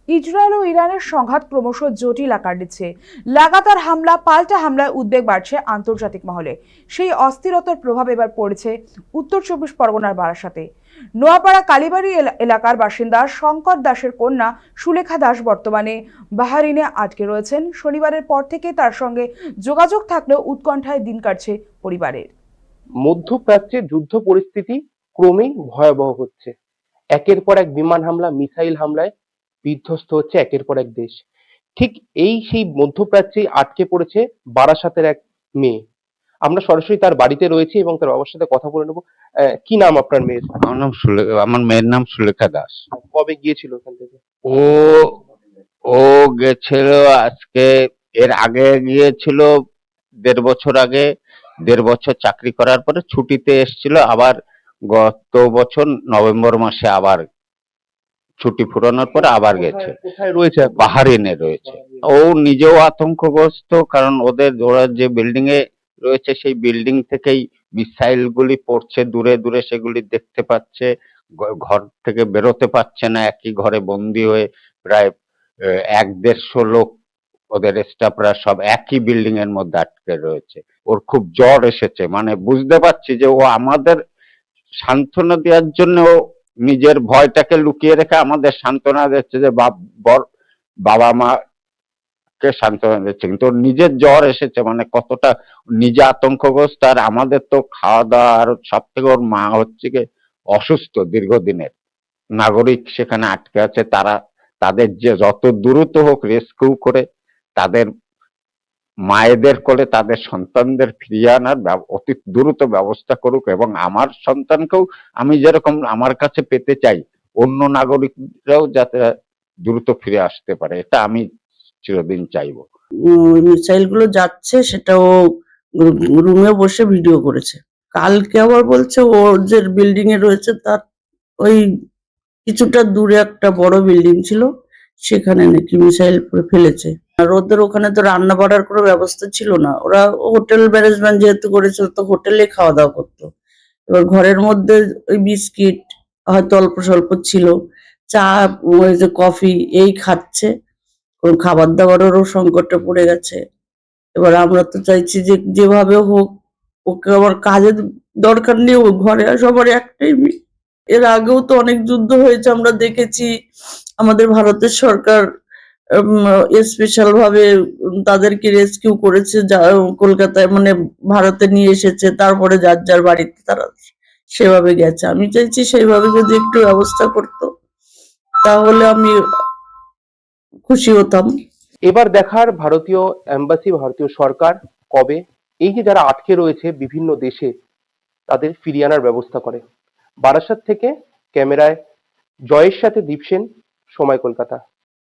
Israel ও ইরানের সংঘাত ক্রমশ জটিল আকার নিচ্ছে। লাগাতার হামলা পাল্টা হামলায় উদ্বেগ বাড়ছে আন্তর্জাতিক মহলে। সেই অস্থিরতার প্রভাব এবার পড়েছে উত্তর 24 পরগনার বারাসাতে। নোয়াপাড়া কালীবাড়ি এলাকার বাসিন্দা শঙ্কর দাসের কন্যা সুলেখা দাস বর্তমানে বাহরিনে আটকে রয়েছেন। শনিবারের পর থেকে তার সঙ্গে যোগাযোগ থাকলেও উৎকণ্ঠায় দিন কাটছে পরিবারের। মধ্যপ্রাচ্যে যুদ্ধ পরিস্থিতি ক্রমেই ভয়াবহ হচ্ছে। একের পর এক বিমান হামলা, মিসাইল হামলায় বিধ্বস্ত হচ্ছে একের পর এক দেশ। ঠিক সেই মধ্যপ্রাচ্যেই আটকে পড়েছে বারাসাতের এক মেয়ে। আমরা সরাসরি তার বাড়িতে রয়েছি এবং তার বাবার সাথে কথা বলে নেবো। কি নাম আপনার মেয়ের? আমার মেয়ের নাম সুলেখা দাস। কবে গিয়েছিল ওখান থেকে? ও ও গেছিল আজকে, এর আগে গিয়েছিল 1.5 বছর আগে। 1.5 বছর চাকরি করার পরে ছুটিতে এসেছিল, আবার গত বছর নভেম্বর মাসে আবার ছুটি ফুরানোর পরে আবার গেছে। কোথায় রয়েছে এখন? বাহারিনে রয়েছে। ও নিজেও আতঙ্কগ্রস্ত, কারণ ওরা যে বিল্ডিং এ রয়েছে সেই বিল্ডিং থেকেই মিসাইল গুলি পড়ছে দূরে দূরে, সেগুলি দেখতে পাচ্ছে। ঘর থেকে বেরোতে পারছে না, একই ঘরে বন্দি হয়ে প্রায় 1-150 লোক, ওদের স্টাফরা সব একই বিল্ডিং এর মধ্যে আটকে রয়েছে। ওর খুব জ্বর এসেছে, মানে বুঝতে পারছি যে ও আমাদের সান্ত্বনা দেওয়ার জন্য নিজের ভয়টাকে লুকিয়ে রেখে আমাদের সান্ত্বনা দিচ্ছে যে বাবা মা কে সান্ত্বনা দিচ্ছে, কিন্তু ওর নিজের জ্বর এসেছে। মানে কতটা নিজে আতঙ্কগ্রস্ত, আর আমাদের তো খাওয়া দাওয়া, আর সব থেকে ওর মা হচ্ছে কি অসুস্থ দীর্ঘদিনের নাগরিক, সেখানে আটকে আছে। তাদের যে যত দ্রুত হোক রেস্কিউ করে তাদের মায়েদের কোলে তাদের সন্তানদের ফিরিয়ে আনার অতি দ্রুত ব্যবস্থা করুক, এবং আমার সন্তানকেও আমি যেরকম আমার কাছে পেতে চাই, অন্য নাগরিকরাও যাতে দ্রুত ফিরে আসতে পারে, এটা আমি চিরদিন চাইবো। মিসাইল গুলো যাচ্ছে সেটাও রুমে বসে ভিডিও করেছে। কালকে আবার বলছে ওর যে বিল্ডিং এ রয়েছে তার ওই কিছুটা দূরে একটা বড় বিল্ডিং ছিল, সেখানে নাকি মিসাইল ফেলেছে। আর ওদের ওখানে তো রান্না বাড়ার কোনো ব্যবস্থা ছিল না, ওরা হোটেল ম্যানেজমেন্ট যেহেতু করেছিল তো হোটেলে খাওয়া দাওয়া করতো। এবার ঘরের মধ্যে ওই বিস্কিট হয়তো অল্প স্বল্প ছিল, চা, ওই যে কফি এই খাচ্ছে। কোন খাবার দাবারেরও সংকটে পড়ে গেছে। এবার আমরা তো চাইছি যে যেভাবে হোক ওকে, আবার কাজের দরকার নেই, ও ঘরে সবার একটাই মেয়ে। এর আগেও তো অনেক যুদ্ধ হয়েছে, আমরা দেখেছি। আমাদের ভারতের সরকার স্পেশাল ভাবে তাদেরকে রেস্কিউ করেছে, কলকাতায় মানে ভারতে নিয়ে এসেছে, তারপরে যার যার বাড়িতে তারা সেভাবে গেছে। আমি চাইছি সেইভাবে যদি একটু ব্যবস্থা করতো তাহলে আমি খুশি হতাম। এবার দেখার ভারতীয় এম্বাসি, ভারতীয় সরকার কবে এই যে যারা আটকে রয়েছে বিভিন্ন দেশে তাদের ফিরিয়ে আনার ব্যবস্থা করে। বারাসাত থেকে ক্যামেরায় জয়ের সাথে দীপ সেন, সময় কলকাতা।